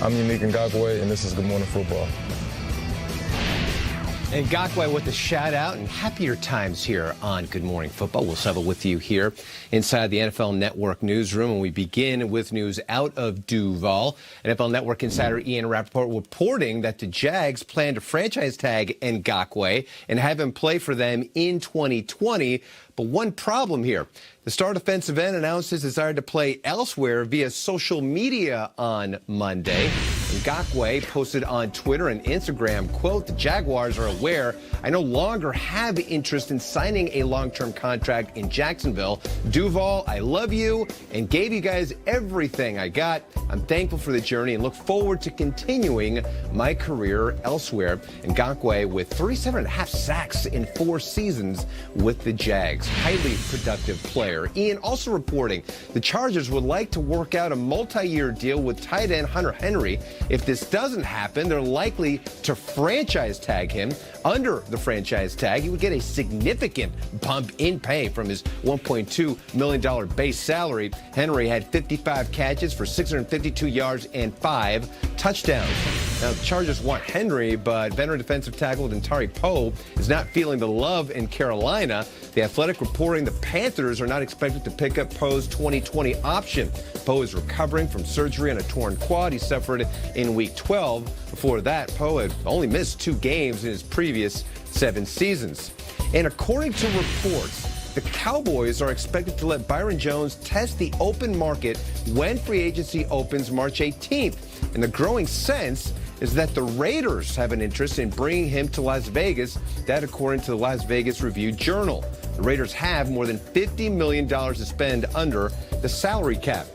I'm Unique Ngakwe, and this is Good Morning Football. And Ngakwe with a shout out and happier times here on Good Morning Football. We'll settle with you here inside the NFL Network newsroom, and we begin with news out of Duval. NFL Network insider Ian Rapoport reporting that the Jags plan to franchise tag Ngakwe and have him play for them in 2020. But one problem here. The star defensive end announced his desire to play elsewhere via social media on Monday. Ngakwe posted on Twitter and Instagram, quote, "The Jaguars are aware I no longer have interest in signing a long-term contract in Jacksonville. Duval, I love you and gave you guys everything I got. I'm thankful for the journey and look forward to continuing my career elsewhere." Ngakwe with 37.5 sacks in 4 seasons with the Jags. Highly productive player. Ian also reporting the Chargers would like to work out a multi-year deal with tight end Hunter Henry. If this doesn't happen, they're likely to franchise tag him. Under the franchise tag, he would get a significant bump in pay from his $1.2 million base salary. Henry had 55 catches for 652 yards and 5 touchdowns. Now, the Chargers want Henry, but veteran defensive tackle Dantari Poe is not feeling the love in Carolina. The Athletic reporting the Panthers are not expected to pick up Poe's 2020 option. Poe is recovering from surgery on a torn quad he suffered in Week 12. Before that, Poe had only missed 2 games in his previous 7 seasons. And according to reports, the Cowboys are expected to let Byron Jones test the open market when free agency opens March 18th. And the growing sense is that the Raiders have an interest in bringing him to Las Vegas, that according to the Las Vegas Review-Journal. The Raiders have more than $50 million to spend under the salary cap.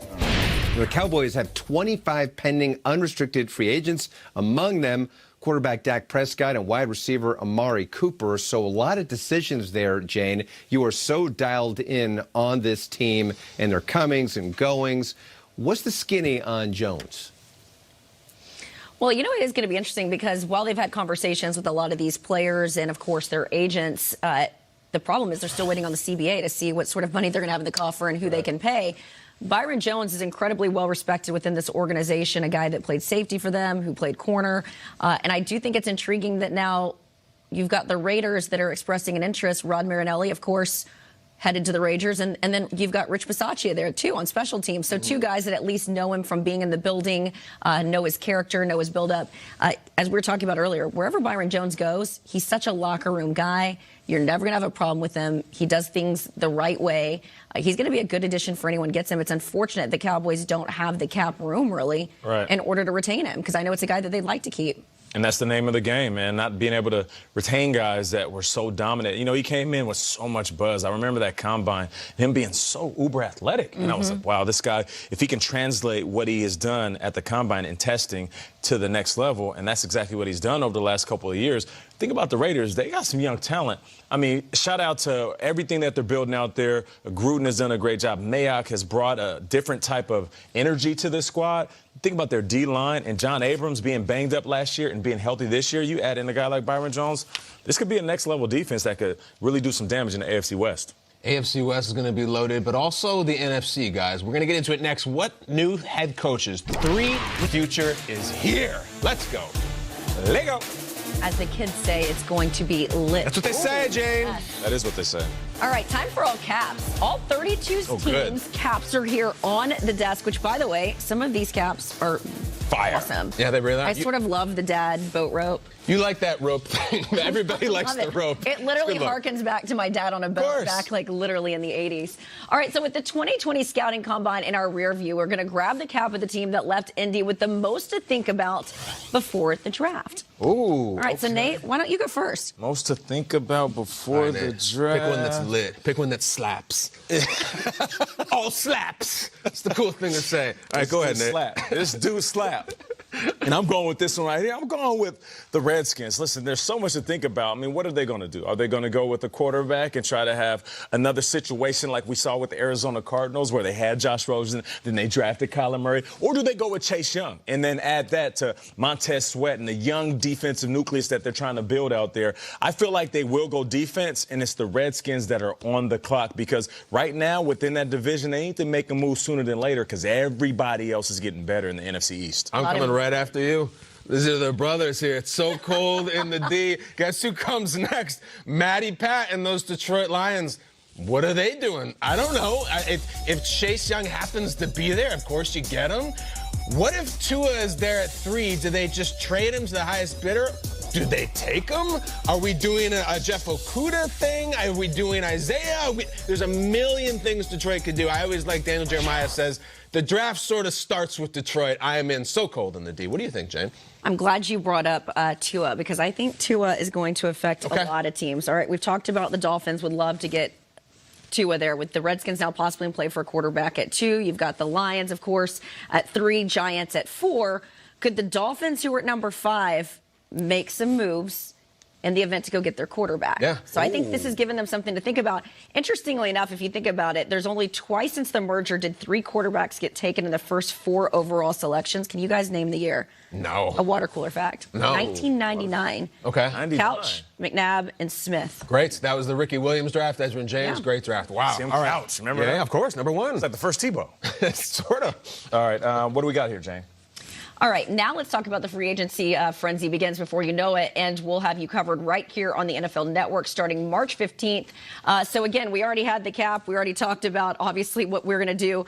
The Cowboys have 25 pending unrestricted free agents, among them quarterback Dak Prescott and wide receiver Amari Cooper. So a lot of decisions there, Jane. You are so dialed in on this team and their comings and goings. What's the skinny on Jones? Well, you know, it is going to be interesting because while they've had conversations with a lot of these players and, of course, their agents, the problem is they're still waiting on the CBA to see what sort of money they're going to have in the coffer and who they can pay. Byron Jones is incredibly well respected within this organization, a guy that played safety for them, who played corner. And I do think it's intriguing that now you've got the Raiders that are expressing an interest. Rod Marinelli, of course, headed to the Raiders. And then you've got Rich Bisaccia there, too, on special teams. So 2 guys that at least know him from being in the building, know his character, know his buildup. As we were talking about earlier, wherever Byron Jones goes, he's such a locker room guy. You're never going to have a problem with him. He does things the right way. He's going to be a good addition for anyone who gets him. It's unfortunate the Cowboys don't have the cap room, really, in order to retain him, because I know it's a guy that they'd like to keep. And that's the name of the game, man, not being able to retain guys that were so dominant. You know, he came in with so much buzz. I remember that combine, him being so uber athletic. And I was like, wow, this guy, if he can translate what he has done at the combine and testing to the next level, and that's exactly what he's done over the last couple of years. Think about the Raiders. They got some young talent. I mean, shout out to everything that they're building out there. Gruden has done a great job. Mayock has brought a different type of energy to this squad. Think about their D-line and John Abrams being banged up last year and being healthy this year. You add in a guy like Byron Jones, this could be a next-level defense that could really do some damage in the AFC West. AFC West is going to be loaded, but also the NFC, guys. We're going to get into it next. What new head coaches? 3 future is here. Let's go. Lego. As the kids say, it's going to be lit. That's what they say, Jane. Yes. That is what they say. All right, time for all caps. All 32 teams' caps are here on the desk, which, by the way, some of these caps are fire. Awesome. Yeah, they really are. I sort of love the dad boat rope. You like that rope thing. Everybody likes the rope. It literally harkens back to my dad on a boat back, like, literally in the 80s. All right, so with the 2020 Scouting Combine in our rear view, we're going to grab the cap of the team that left Indy with the most to think about before the draft. Ooh. All right, so Nate, why don't you go first? Most to think about before the draft. Pick one that's lit. Pick one that slaps. All slaps. That's the cool thing to say. All right, go ahead, Nate. Slap. This dude slap. And I'm going with this one right here. I'm going with the Redskins. Listen, there's so much to think about. I mean, what are they going to do? Are they going to go with the quarterback and try to have another situation like we saw with the Arizona Cardinals where they had Josh Rosen, then they drafted Kyler Murray? Or do they go with Chase Young and then add that to Montez Sweat and the young defensive nucleus that they're trying to build out there? I feel like they will go defense, and it's the Redskins that are on the clock because right now within that division, they need to make a move sooner than later because everybody else is getting better in the NFC East. I'm coming right after you. These are the brothers here. It's so cold in the D. Guess who comes next? Matty Pat and those Detroit Lions. What are they doing? I don't know. If Chase Young happens to be there, of course you get him. What if Tua is there at 3? Do they just trade him to the highest bidder? Do they take him? Are we doing a Jeff Okudah thing? Are we doing Isaiah? There's a million things Detroit could do. I always like Daniel Jeremiah says, the draft sort of starts with Detroit. I am in so cold in the D. What do you think, Jane? I'm glad you brought up Tua because I think Tua is going to affect a lot of teams. All right, we've talked about the Dolphins would love to get Tua there with the Redskins now possibly in play for a quarterback at 2. You've got the Lions, of course, at 3, Giants at 4. Could the Dolphins, who are at number 5, make some moves in the event to go get their quarterback? Yeah. So I think this has given them something to think about. Interestingly enough, if you think about it, there's only twice since the merger did 3 quarterbacks get taken in the first 4 overall selections. Can you guys name the year? No. A water cooler fact. No. 1999. Okay. Couch, McNabb, and Smith. Great. That was the Ricky Williams draft, Ezra and James. Yeah. Great draft. Wow. Tim All right. Couch, remember Yeah, that? of course. Number 1. It's like the first Tebow. Sort of. All right, what do we got here, Jane? All right, now let's talk about the free agency frenzy begins before you know it, and we'll have you covered right here on the NFL Network starting March 15th. So again, we already had the cap. We already talked about, obviously, what we're going to do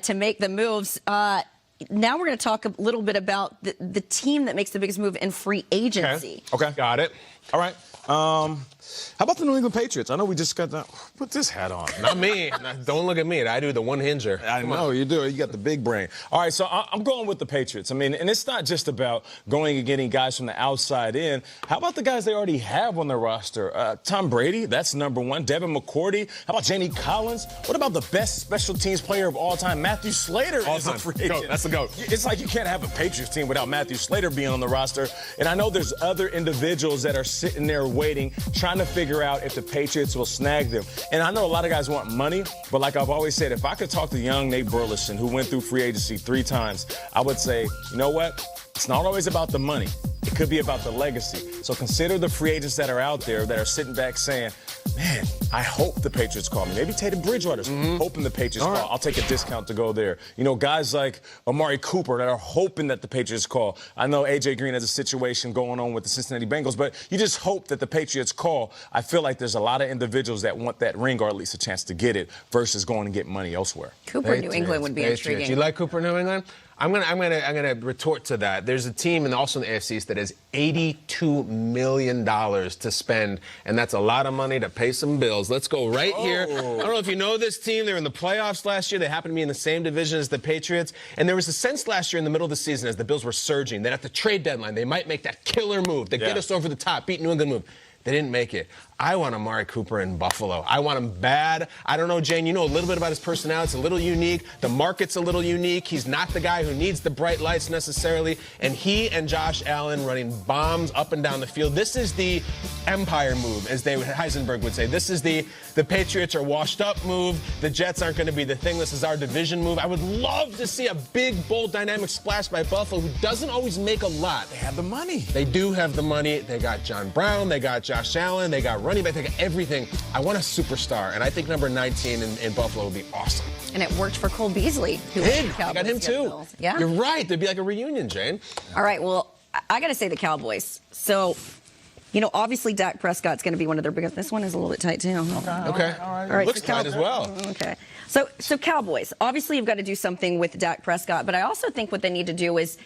to make the moves. Now we're going to talk a little bit about the team that makes the biggest move in free agency. Okay. Got it. All right. How about the New England Patriots? I know we just got that. Put this hat on. Not me. Don't look at me. I do the one-hinger. I know you do. You got the big brain. All right, so I'm going with the Patriots. I mean, and it's not just about going and getting guys from the outside in. How about the guys they already have on their roster? Tom Brady, that's number 1. Devin McCourty. How about Jamie Collins? What about the best special teams player of all time, Matthew Slater? Is a free agent. That's the GOAT. It's like you can't have a Patriots team without Matthew Slater being on the roster. And I know there's other individuals that are sitting there waiting, trying to figure out if the Patriots will snag them. And I know a lot of guys want money, but like I've always said, if I could talk to young Nate Burleson, who went through free agency 3 times, I would say, you know what? It's not always about the money. It could be about the legacy. So consider the free agents that are out there that are sitting back saying, man, I hope the Patriots call me. Maybe Teddy Bridgewater's hoping the Patriots call. I'll take a discount to go there. You know, guys like Amari Cooper that are hoping that the Patriots call. I know A.J. Green has a situation going on with the Cincinnati Bengals, but you just hope that the Patriots call. I feel like there's a lot of individuals that want that ring or at least a chance to get it versus going and get money elsewhere. Cooper, New England would be intriguing. Do you like Cooper, New England? I'm gonna retort to that. There's a team, and also in the AFC East, that has $82 million to spend, and that's a lot of money to pay some bills. Let's go right here. I don't know if you know this team. They were in the playoffs last year. They happened to be in the same division as the Patriots, and there was a sense last year in the middle of the season as the Bills were surging that at the trade deadline they might make that killer move that get us over the top, beat New England move. They didn't make it. I want Amari Cooper in Buffalo. I want him bad. I don't know, Jane, you know a little bit about his personality. It's a little unique. The market's a little unique. He's not the guy who needs the bright lights necessarily. And he and Josh Allen running bombs up and down the field. This is the empire move, as Heisenberg would say. This is the Patriots are washed up move. The Jets aren't going to be the thing. This is our division move. I would love to see a big, bold, dynamic splash by Buffalo, who doesn't always make a lot. They have the money. They do have the money. They got John Brown. They got Josh Allen. They got running back. They got everything. I want a superstar, and I think number 19 in Buffalo would be awesome. And it worked for Cole Beasley. Who I got him too. Yeah. You're right. There'd be like a reunion, Jane. All right. Well, I got to say the Cowboys. So, you know, obviously Dak Prescott's going to be one of their biggest. This one is a little bit tight too. Okay. All right. Looks tight as well. Okay. So Cowboys. Obviously, you've got to do something with Dak Prescott, but I also think what they need to do is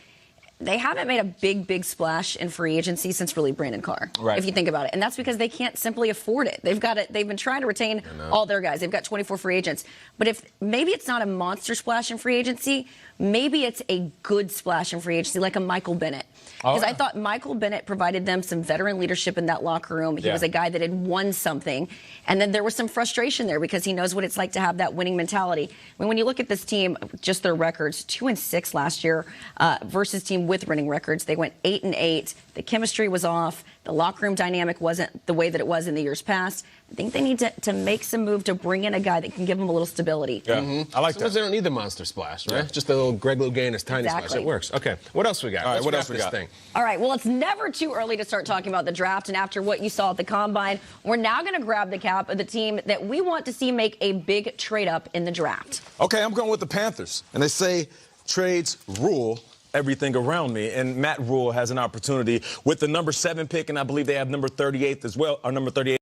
they haven't made a big splash in free agency since really Brandon Carr, if you think about it. And that's because they can't simply afford it. They've been trying to retain all their guys. They've got 24 free agents. But if maybe it's not a monster splash in free agency, maybe it's a good splash in free agency, like a Michael Bennett. Because I thought Michael Bennett provided them some veteran leadership in that locker room. He was a guy that had won something. And then there was some frustration there because he knows what it's like to have that winning mentality. I mean, when you look at this team, just their records, 2-6 last year versus team with winning records. They went 8-8. The chemistry was off. The locker room dynamic wasn't the way that it was in the years past. I think they need to make some move to bring in a guy that can give them a little stability. Yeah, I like Sometimes that. they don't need the monster splash, right? Yeah. Just a little Greg Louganis tiny splash. It works. Okay, what else we got? All right, Let's what wrap else we this got? thing. All right, well, it's never too early to start talking about the draft. And after what you saw at the Combine, we're now going to grab the cap of the team that we want to see make a big trade-up in the draft. Okay, I'm going with the Panthers. And they say trades rule everything around me. And Matt Rule has an opportunity with the number 7 pick, and I believe they have number 38 as well, or number 38.